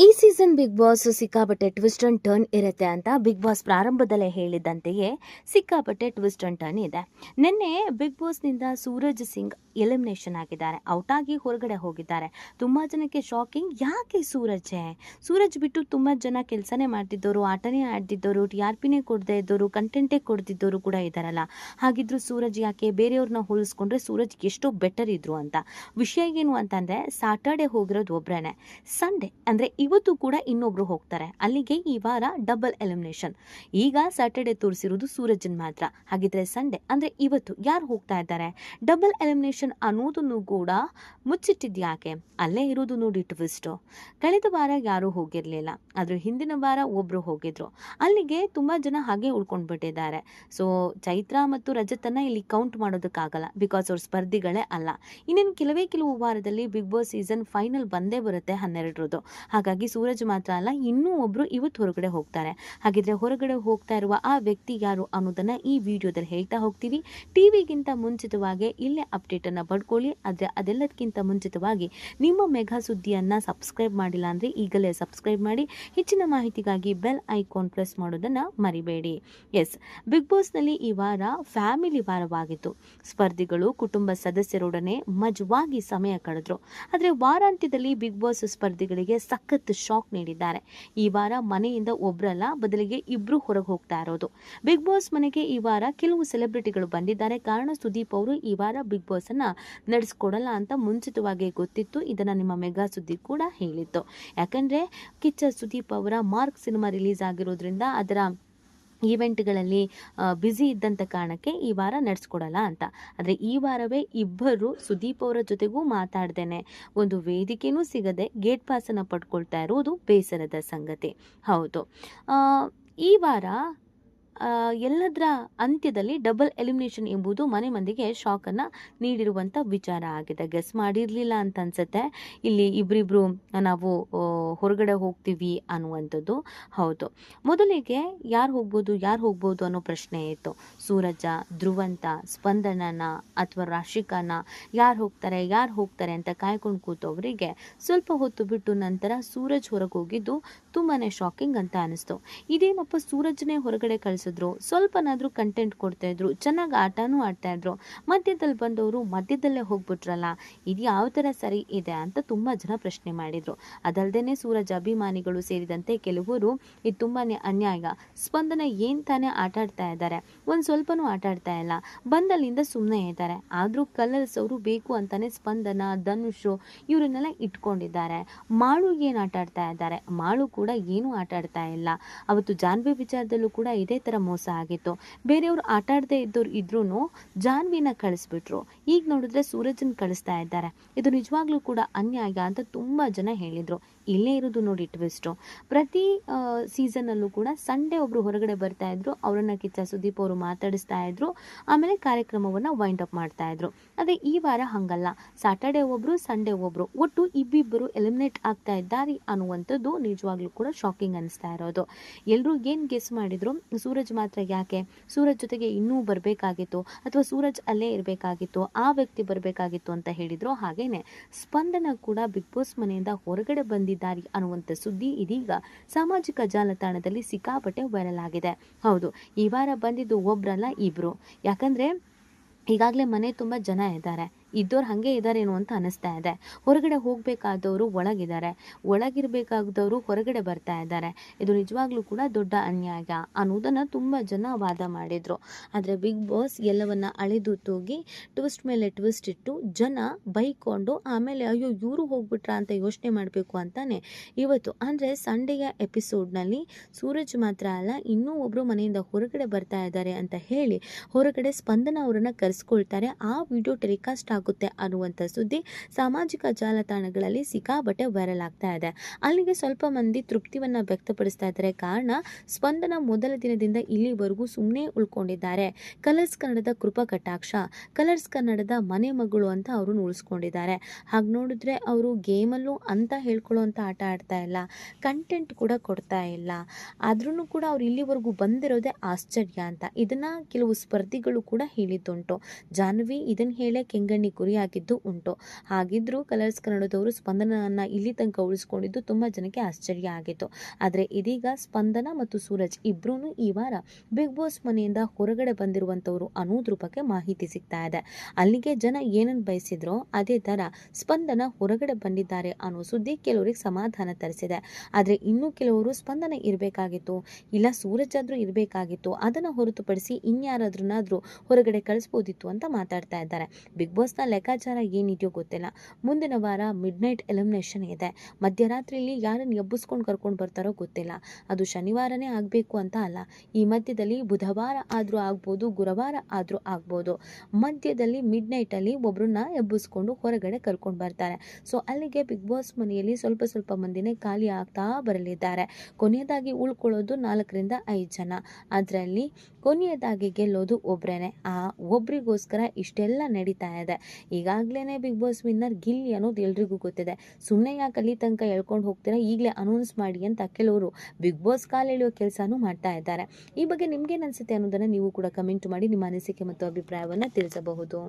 ಈ season big boss ಸಿಕ್ಕಾಪಟ್ಟೆ twist and turn ಇರುತ್ತೆ ಅಂತ ಬಿಗ್ ಬಾಸ್ ಪ್ರಾರಂಭದಲ್ಲೇ ಹೇಳಿದಂತೆಯೇ ಸಿಕ್ಕಾಪಟ್ಟೆ ಟ್ವಿಸ್ಟ್ ಅಂಡ್ ಟರ್ನ್ ಇದೆ. ನಿನ್ನೆ ಬಿಗ್ ಬಾಸ್ನಿಂದ ಸೂರಜ್ ಸಿಂಗ್ ಎಲಿಮಿನೇಷನ್ ಆಗಿದ್ದಾರೆ, ಔಟ್ ಆಗಿ ಹೊರಗಡೆ ಹೋಗಿದ್ದಾರೆ. ತುಂಬಾ ಜನಕ್ಕೆ ಶಾಕಿಂಗ್, ಯಾಕೆ ಸೂರಜ್ ಬಿಟ್ಟು ತುಂಬಾ ಜನ ಕೆಲಸನೇ ಮಾಡ್ತಿದ್ದವರು, ಆಟನೇ ಆಡ್ತಿದ್ದವರು, TRPನೇ ಕೊಡದೇ ಇದ್ದವರು, ಕಂಟೆಂಟೇ ಕೊಡ್ತಿದ್ದವರು ಕೂಡ ಇದ್ದಾರಲ್ಲ. ಹಾಗಿದ್ರು ಸೂರಜ್ ಯಾಕೆ? ಬೇರೆಯವ್ರನ್ನ ಹೋಲಿಸ್ಕೊಂಡ್ರೆ ಸೂರಜ್ ಎಷ್ಟೋ ಬೆಟರ್ ಇದ್ರು ಅಂತ. ವಿಷಯ ಏನು ಅಂತಂದ್ರೆ, ಸಾಟರ್ಡೆ ಹೋಗಿರೋದು ಒಬ್ರೇನೆ, ಸಂಡೇ ಅಂದ್ರೆ ಇವತ್ತು ಕೂಡ ಇನ್ನೊಬ್ರು ಹೋಗ್ತಾರೆ. ಅಲ್ಲಿಗೆ ಈ ವಾರ ಡಬಲ್ ಎಲಿಮಿನೇಷನ್. ಈಗ ಸ್ಯಾಟರ್ಡೆ ತೋರಿಸಿರೋದು ಸೂರಜನ್ ಮಾತ್ರ. ಹಾಗಿದ್ರೆ ಸಂಡೇ ಅಂದ್ರೆ ಇವತ್ತು ಯಾರು ಹೋಗ್ತಾ ಇದ್ದಾರೆ? ಡಬಲ್ ಎಲಿಮಿನೇಷನ್ ಅನ್ನೋದನ್ನು ಕೂಡ ಮುಚ್ಚಿಟ್ಟಿದ್ಯಾಕೆ? ಅಲ್ಲೇ ಇರೋದು ನೋಡಿ ಟ್ವಿಸ್ಟ್. ಕಳೆದ ವಾರ ಯಾರು ಹೋಗಿರ್ಲಿಲ್ಲ, ಆದ್ರೆ ಹಿಂದಿನ ವಾರ ಒಬ್ರು ಹೋಗಿದ್ರು. ಅಲ್ಲಿಗೆ ತುಂಬಾ ಜನ ಹಾಗೆ ಉಳ್ಕೊಂಡ್ಬಿಟ್ಟಿದ್ದಾರೆ. ಸೊ ಚೈತ್ರ ಮತ್ತು ರಜತನ್ನ ಇಲ್ಲಿ ಕೌಂಟ್ ಮಾಡೋದಕ್ಕಾಗಲ್ಲ, ಬಿಕಾಸ್ ಅವ್ರ ಸ್ಪರ್ಧಿಗಳೇ ಅಲ್ಲ. ಇನ್ನೇನು ಕೆಲವು ವಾರದಲ್ಲಿ ಬಿಗ್ ಬಾಸ್ ಸೀಸನ್ ಫೈನಲ್ ಬಂದೇ ಬರುತ್ತೆ 12ರದು. ಹಾಗಾಗಿ ಸೂರಜ್ ಮಾತ್ರ ಅಲ್ಲ, ಇನ್ನೂ ಒಬ್ರು ಇವತ್ತು ಹೊರಗಡೆ ಹೋಗ್ತಾರೆ. ಹಾಗಿದ್ರೆ ಹೊರಗಡೆ ಹೋಗ್ತಾ ಇರುವ ಆ ವ್ಯಕ್ತಿ ಯಾರು ಅನ್ನೋದನ್ನ ಈ ವಿಡಿಯೋದಲ್ಲಿ ಹೇಳ್ತಾ ಹೋಗ್ತೀವಿ. ಟಿವಿಗಿಂತ ಮುಂಚಿತವಾಗಿ ಇಲ್ಲೇ ಅಪ್ಡೇಟ್ ಅನ್ನ ಪಡ್ಕೊಳ್ಳಿ. ಆದ್ರೆ ಅದೆಲ್ಲದಕ್ಕಿಂತ ಮುಂಚಿತವಾಗಿ ನಿಮ್ಮ ಮೆಗಾ ಸುದ್ದಿಯನ್ನ ಸಬ್ಸ್ಕ್ರೈಬ್ ಮಾಡಿಲ್ಲ ಅಂದ್ರೆ ಈಗಲೇ ಸಬ್ಸ್ಕ್ರೈಬ್ ಮಾಡಿ. ಹೆಚ್ಚಿನ ಮಾಹಿತಿಗಾಗಿ ಬೆಲ್ ಐಕಾನ್ ಪ್ರೆಸ್ ಮಾಡೋದನ್ನ ಮರಿಬೇಡಿ. ಎಸ್, ಬಿಗ್ ಬಾಸ್ ನಲ್ಲಿ ಈ ವಾರ ಫ್ಯಾಮಿಲಿ ವಾರವಾಗಿತ್ತು. ಸ್ಪರ್ಧಿಗಳು ಕುಟುಂಬ ಸದಸ್ಯರೊಡನೆ ಮಜವಾಗಿ ಸಮಯ ಕಳೆದ್ರು. ಆದ್ರೆ ವಾರಾಂತ್ಯದಲ್ಲಿ ಬಿಗ್ ಬಾಸ್ ಸ್ಪರ್ಧಿಗಳಿಗೆ ಸಖತ್ ಶಾಕ್ ನೀಡಿದ್ದಾರೆ. ಈ ವಾರ ಮನೆಯಿಂದ ಒಬ್ರಲ್ಲ, ಬದಲಿಗೆ ಇಬ್ರು ಹೊರಗೆ ಹೋಗ್ತಾ ಇರೋದು. ಬಿಗ್ ಬಾಸ್ ಮನೆಗೆ ಈ ವಾರ ಕೆಲವು ಸೆಲೆಬ್ರಿಟಿಗಳು ಬಂದಿದ್ದಾರೆ. ಕಾರಣ, ಸುದೀಪ್ ಅವರು ಈ ವಾರ ಬಿಗ್ ಬಾಸ್ ಅನ್ನ ನಡೆಸ್ಕೊಡಲ್ಲ ಅಂತ ಮುಂಚಿತವಾಗಿ ಗೊತ್ತಿತ್ತು. ಇದನ್ನ ನಿಮ್ಮ ಮೆಗಾ ಸುದ್ದಿ ಕೂಡ ಹೇಳಿತ್ತು. ಯಾಕಂದ್ರೆ ಕಿಚ್ಚ ಸುದೀಪ್ ಅವರ ಮಾರ್ಕ್ ಸಿನಿಮಾ ರಿಲೀಸ್ ಆಗಿರೋದ್ರಿಂದ ಅದರ ಈವೆಂಟ್ಗಳಲ್ಲಿ ಬ್ಯುಸಿ ಇದ್ದಂಥ ಕಾರಣಕ್ಕೆ ಈ ವಾರ ನಡೆಸ್ಕೊಡಲ್ಲ ಅಂತ. ಆದರೆ ಈ ವಾರವೇ ಇಬ್ಬರು ಸುದೀಪ್ ಅವರ ಜೊತೆಗೂ ಮಾತಾಡ್ದೇನೆ, ಒಂದು ವೇದಿಕೆನೂ ಸಿಗದೆ ಗೇಟ್ ಪಾಸನ್ನು ಪಡ್ಕೊಳ್ತಾ ಇರೋದು ಬೇಸರದ ಸಂಗತಿ. ಹೌದು, ಈ ವಾರ ಎಲ್ಲದರ ಅಂತ್ಯದಲ್ಲಿ ಡಬಲ್ ಎಲಿಮಿನೇಷನ್ ಎಂಬುದು ಮನೆ ಮಂದಿಗೆ ಶಾಕನ್ನು ನೀಡಿರುವಂಥ ವಿಚಾರ ಆಗಿದೆ. ಗೆಸ್ ಮಾಡಿರಲಿಲ್ಲ ಅಂತ ಅನ್ಸುತ್ತೆ. ಇಲ್ಲಿ ಇಬ್ಬರಿಬ್ರು ನಾವು ಹೊರಗಡೆ ಹೋಗ್ತೀವಿ ಅನ್ನುವಂಥದ್ದು. ಹೌದು, ಮೊದಲಿಗೆ ಯಾರು ಹೋಗ್ಬೋದು ಅನ್ನೋ ಪ್ರಶ್ನೆ ಇತ್ತು. ಸೂರಜ, ಧ್ರುವಂತ, ಸ್ಪಂದನನ ಅಥವಾ ರಾಶಿಕಾನ, ಯಾರು ಹೋಗ್ತಾರೆ ಅಂತ ಕಾಯ್ಕೊಂಡು ಕೂತವರಿಗೆ ಸ್ವಲ್ಪ ಹೊತ್ತು ಬಿಟ್ಟು ನಂತರ ಸೂರಜ್ ಹೊರಗೆ ಹೋಗಿದ್ದು ತುಂಬಾ ಶಾಕಿಂಗ್ ಅಂತ ಅನಿಸ್ತು. ಇದೇನಪ್ಪ, ಸೂರಜ್ನೇ ಹೊರಗಡೆ ಕಳಿಸಿದ್ರು, ಸ್ವಲ್ಪನಾದ್ರೂ ಕಂಟೆಂಟ್ ಕೊಡ್ತಾ ಇದ್ರು, ಚೆನ್ನಾಗಿ ಆಟನೂ ಆಡ್ತಾ ಇದ್ರು, ಮಧ್ಯದಲ್ಲಿ ಬಂದವರು ಮಧ್ಯದಲ್ಲೇ ಹೋಗ್ಬಿಟ್ರಲ್ಲ, ಇದು ಯಾವ ತರ ಸರಿ ಇದೆ ಅಂತ ತುಂಬಾ ಜನ ಪ್ರಶ್ನೆ ಮಾಡಿದ್ರು. ಅದಲ್ದೇನೆ ಸೂರಜ್ ಅಭಿಮಾನಿಗಳು ಸೇರಿದಂತೆ ಕೆಲವರು ಇದು ತುಂಬಾನೇ ಅನ್ಯಾಯ, ಸ್ಪಂದನ ಏನ್ ತಾನೇ ಆಟ ಆಡ್ತಾ ಇದ್ದಾರೆ, ಒಂದ್ ಸ್ವಲ್ಪನೂ ಆಟ ಆಡ್ತಾ ಇಲ್ಲ, ಬಂದಲ್ಲಿಂದ ಸುಮ್ಮನೆ ಇದ್ದಾರೆ, ಆದ್ರೂ ಕಲರ್ಸ್ ಅವರು ಬೇಕು ಅಂತಾನೆ ಸ್ಪಂದನ, ಧನುಷ್ ಇವರನ್ನೆಲ್ಲ ಇಟ್ಕೊಂಡಿದ್ದಾರೆ. ಮಾಳು ಏನ್ ಆಟ ಆಡ್ತಾ ಇದ್ದಾರೆ? ಮಾಳು ಕೂಡ ಏನು ಆಟ ಆಡ್ತಾ ಇಲ್ಲ. ಅವತ್ತು ಜಾನ್ವಿ ವಿಚಾರದಲ್ಲೂ ಕೂಡ ಇದೇ ತರ ಮೋಸ ಆಗಿತ್ತು. ಬೇರೆಯವರು ಆಟ ಆಡದೆ ಇದ್ರೂ ಜಾನ್ವಿನ ಕಳಿಸ್ಬಿಟ್ರು. ಈಗ ನೋಡಿದ್ರೆ ಸೂರಜನ್ ಕಳಿಸ್ತಾ ಇದ್ದಾರೆ. ಇದು ನಿಜವಾಗ್ಲೂ ಕೂಡ ಅನ್ಯಾಯ ಅಂತ ತುಂಬಾ ಜನ ಹೇಳಿದ್ರು. ಇಲ್ಲೇ ಇರೋದು ನೋಡಿ ಟ್ವಿಸ್ಟ್. ಪ್ರತಿ ಸೀಸನ್ ಅಲ್ಲೂ ಕೂಡ ಸಂಡೇ ಒಬ್ರು ಹೊರಗಡೆ ಬರ್ತಾ ಇದ್ರು, ಅವರನ್ನ ಕಿಚ್ಚ ಸುದೀಪ್ ಅವರು ಮಾತಾಡಿಸ್ತಾ ಇದ್ರು, ಆಮೇಲೆ ಕಾರ್ಯಕ್ರಮವನ್ನ ವೈಂಡ್ ಅಪ್ ಮಾಡ್ತಾ ಇದ್ರು. ಅದೇ ಈ ವಾರ ಹಂಗಲ್ಲ, ಸಾಟರ್ಡೆ ಒಬ್ರು, ಸಂಡೇ ಒಬ್ರು, ಒಟ್ಟು ಇಬ್ಬಿಬ್ಬರು ಎಲಿಮಿನೇಟ್ ಆಗ್ತಾ ಇದ್ದಾರೆ ಅನ್ನುವಂಥದ್ದು ನಿಜವಾಗ್ಲೂ ಕೂಡ ಶಾಕಿಂಗ್ ಅನಿಸ್ತಾ ಇರೋದು. ಎಲ್ರು ಏನ್ ಗೆಸ್ ಮಾಡಿದ್ರು, ಸೂರಜ್ ಮಾತ್ರ ಯಾಕೆ, ಸೂರಜ್ ಜೊತೆಗೆ ಇನ್ನೂ ಬರಬೇಕಾಗಿತ್ತು ಅಥವಾ ಸೂರಜ್ ಅಲ್ಲೇ ಇರಬೇಕಾಗಿತ್ತು, ಆ ವ್ಯಕ್ತಿ ಬರಬೇಕಾಗಿತ್ತು ಅಂತ ಹೇಳಿದ್ರು. ಹಾಗೇನೆ ಸ್ಪಂದನ ಕೂಡ ಬಿಗ್ ಬಾಸ್ ಮನೆಯಿಂದ ಹೊರಗಡೆ ಬಂದಿದ್ದಾರೆ ಅನ್ನುವಂಥ ಸುದ್ದಿ ಇದೀಗ ಸಾಮಾಜಿಕ ಜಾಲತಾಣದಲ್ಲಿ ಸಿಕ್ಕಾಪಟ್ಟೆ ವೈರಲ್ ಆಗಿದೆ. ಹೌದು, ಈ ವಾರ ಬಂದಿದ್ದು ಒಬ್ರಲ್ಲ, ಇಬ್ರು. ಯಾಕಂದ್ರೆ ಈಗಾಗಲೇ ಮನೆ ತುಂಬ ಜನ ಇದ್ದಾರೆ, ಇದ್ದವ್ರು ಹಾಗೆ ಇದ್ದಾರೇನೋ ಅಂತ ಅನಿಸ್ತಾ ಇದೆ. ಹೊರಗಡೆ ಹೋಗಬೇಕಾದವರು ಒಳಗಿರಬೇಕಾದವರು ಹೊರಗಡೆ ಬರ್ತಾ ಇದ್ದಾರೆ. ಇದು ನಿಜವಾಗ್ಲೂ ಕೂಡ ದೊಡ್ಡ ಅನ್ಯಾಯ ಅನ್ನೋದನ್ನು ತುಂಬ ಜನ ವಾದ ಮಾಡಿದರು. ಆದರೆ ಬಿಗ್ ಬಾಸ್ ಎಲ್ಲವನ್ನ ಅಳೆದು ತೂಗಿ ಟ್ವಿಸ್ಟ್ ಮೇಲೆ ಟ್ವಿಸ್ಟ್ ಇಟ್ಟು ಜನ ಬೈಕೊಂಡು ಆಮೇಲೆ ಅಯ್ಯೋ ಇವರು ಹೋಗ್ಬಿಟ್ರಾ ಅಂತ ಯೋಚನೆ ಮಾಡಬೇಕು ಅಂತಾನೆ ಇವತ್ತು ಅಂದರೆ ಸಂಡೆಯ ಎಪಿಸೋಡ್ನಲ್ಲಿ ಸೂರಜ್ ಮಾತ್ರ ಅಲ್ಲ, ಇನ್ನೂ ಒಬ್ಬರು ಮನೆಯಿಂದ ಹೊರಗಡೆ ಬರ್ತಾ ಇದ್ದಾರೆ ಅಂತ ಹೇಳಿ ಹೊರಗಡೆ ಸ್ಪಂದನ ಅವರನ್ನು ಕರೆಸ್ಕೊಳ್ತಾರೆ. ಆ ವಿಡಿಯೋ ಟೆಲಿಕಾಸ್ಟ್ ಆಗುತ್ತೆ ಅನ್ನುವಂಥ ಸುದ್ದಿ ಸಾಮಾಜಿಕ ಜಾಲತಾಣಗಳಲ್ಲಿ ಸಿಕ್ಕಾಪಟ್ಟೆ ವೈರಲ್ ಆಗ್ತಾ ಇದೆ. ಅಲ್ಲಿಗೆ ಸ್ವಲ್ಪ ಮಂದಿ ತೃಪ್ತಿವನ್ನ ವ್ಯಕ್ತಪಡಿಸ್ತಾ ಇದ್ದಾರೆ. ಕಾರಣ, ಸ್ಪಂದನ ಮೊದಲ ದಿನದಿಂದ ಇಲ್ಲಿವರೆಗೂ ಸುಮ್ಮನೆ ಉಳ್ಕೊಂಡಿದ್ದಾರೆ. ಕಲರ್ಸ್ ಕನ್ನಡದ ಕೃಪಾ ಕಟಾಕ್ಷ, ಕಲರ್ಸ್ ಕನ್ನಡದ ಮನೆ ಮಗಳು ಅಂತ ಅವರು ಉಳಿಸ್ಕೊಂಡಿದ್ದಾರೆ. ಹಾಗೆ ನೋಡಿದ್ರೆ ಅವರು ಗೇಮಲ್ಲೂ ಅಂತ ಹೇಳ್ಕೊಳ್ಳೋಂಥ ಆಟ ಆಡ್ತಾ ಇಲ್ಲ, ಕಂಟೆಂಟ್ ಕೂಡ ಕೊಡ್ತಾ ಇಲ್ಲ. ಆದ್ರೂ ಕೂಡ ಅವ್ರು ಇಲ್ಲಿವರೆಗೂ ಬಂದಿರೋದೇ ಆಶ್ಚರ್ಯ ಅಂತ ಇದನ್ನ ಕೆಲವು ಸ್ಪರ್ಧಿಗಳು ಕೂಡ ಹೇಳಿದ್ದುಂಟು. ಜಾನ್ವಿ ಇದನ್ನ ಹೇಳೇ ಕೆಂಗಣ್ಣಿ ಗುರಿಯಾಗಿದ್ದು ಉಂಟು. ಹಾಗಿದ್ರೂ ಕಲರ್ಸ್ ಕನ್ನಡದವರು ಸ್ಪಂದನನ್ನ ಇಲ್ಲಿ ತನಕ ಉಳಿಸ್ಕೊಂಡಿದ್ದು ತುಂಬಾ ಜನಕ್ಕೆ ಆಶ್ಚರ್ಯ ಆಗಿತ್ತು. ಆದ್ರೆ ಇದೀಗ ಸ್ಪಂದನ ಮತ್ತು ಸೂರಜ್ ಇಬ್ರು ಈ ವಾರ ಬಿಗ್ ಬಾಸ್ ಮನೆಯಿಂದ ಹೊರಗಡೆ ಬಂದಿರುವಂತವ್ರು ಅನ್ನೋದ್ರ ಬಗ್ಗೆ ಮಾಹಿತಿ ಸಿಗ್ತಾ ಇದೆ. ಅಲ್ಲಿಗೆ ಜನ ಏನನ್ನು ಬಯಸಿದ್ರೋ ಅದೇ ತರ ಸ್ಪಂದನ ಹೊರಗಡೆ ಬಂದಿದ್ದಾರೆ ಅನ್ನೋ ಸುದ್ದಿ ಕೆಲವರಿಗೆ ಸಮಾಧಾನ ತರಿಸಿದೆ. ಆದ್ರೆ ಇನ್ನು ಕೆಲವರು ಸ್ಪಂದನ ಇರಬೇಕಾಗಿತ್ತು, ಇಲ್ಲ ಸೂರಜ್ ಆದ್ರೂ ಇರಬೇಕಾಗಿತ್ತು, ಅದನ್ನ ಹೊರತುಪಡಿಸಿ ಇನ್ಯಾರಾದ್ರೂ ಹೊರಗಡೆ ಕಳಿಸ್ಬೋದಿತ್ತು ಅಂತ ಮಾತಾಡ್ತಾ ಇದ್ದಾರೆ. ಬಿಗ್ ಬಾಸ್ನ ಲೆಕ್ಕಾಚಾರ ಏನಿದೆಯೋ ಗೊತ್ತಿಲ್ಲ. ಮುಂದಿನ ವಾರ ಮಿಡ್ ನೈಟ್ ಎಲಿಮಿನೇಷನ್ ಇದೆ. ಮಧ್ಯರಾತ್ರಿಯಲ್ಲಿ ಯಾರನ್ನು ಎಬ್ಬಿಸ್ಕೊಂಡು ಕರ್ಕೊಂಡು ಬರ್ತಾರೋ ಗೊತ್ತಿಲ್ಲ. ಅದು ಶನಿವಾರನೇ ಆಗಬೇಕು ಅಂತ ಅಲ್ಲ, ಈ ಮಧ್ಯದಲ್ಲಿ ಬುಧವಾರ ಆದ್ರೂ ಆಗ್ಬೋದು, ಗುರುವಾರ ಆದ್ರೂ ಆಗ್ಬೋದು. ಮಧ್ಯದಲ್ಲಿ ಮಿಡ್ ನೈಟ್ ಅಲ್ಲಿ ಒಬ್ರನ್ನ ಎಬ್ಬಿಸ್ಕೊಂಡು ಹೊರಗಡೆ ಕರ್ಕೊಂಡು ಬರ್ತಾರೆ. ಸೊ ಅಲ್ಲಿಗೆ ಬಿಗ್ ಬಾಸ್ ಮನೆಯಲ್ಲಿ ಸ್ವಲ್ಪ ಮಂದಿನೇ ಖಾಲಿ ಆಗ್ತಾ ಬರಲಿದ್ದಾರೆ. ಕೊನೆಯದಾಗಿ ಉಳ್ಕೊಳ್ಳೋದು 4ರಿಂದ 5 ಜನ. ಅದರಲ್ಲಿ ಕೊನೆಯದಾಗಿ ಗೆಲ್ಲೋದು ಒಬ್ರೇನೆ. ಆ ಒಬ್ರಿಗೋಸ್ಕರ ಇಷ್ಟೆಲ್ಲ ನಡೀತಾ ಇದೆ. ಈಗಾಗ್ಲೇನೆ ಬಿಗ್ ಬಾಸ್ ವಿನ್ನರ್ ಗಿಲ್ಲಿ ಅನ್ನೋದು ಎಲ್ರಿಗೂ ಗೊತ್ತಿದೆ. ಸುಮ್ಮನೆ ಯಾಕೆ ಅಲ್ಲಿ ತನಕ ಎಳ್ಕೊಂಡು ಹೋಗ್ತೀರಾ, ಈಗಲೇ ಅನೌನ್ಸ್ ಮಾಡಿ ಅಂತ ಕೆಲವರು ಬಿಗ್ ಬಾಸ್ ಕಾಲೆಳೆಯೋ ಕೆಲಸನೂ ಮಾಡ್ತಾ ಇದ್ದಾರೆ. ಈ ಬಗ್ಗೆ ನಿಮ್ಗೇನು ಅನ್ಸುತ್ತೆ ಅನ್ನೋದನ್ನ ನೀವು ಕೂಡ ಕಮೆಂಟ್ ಮಾಡಿ ನಿಮ್ಮ ಅನಿಸಿಕೆ ಮತ್ತು ಅಭಿಪ್ರಾಯವನ್ನ ತಿಳಿಸಬಹುದು.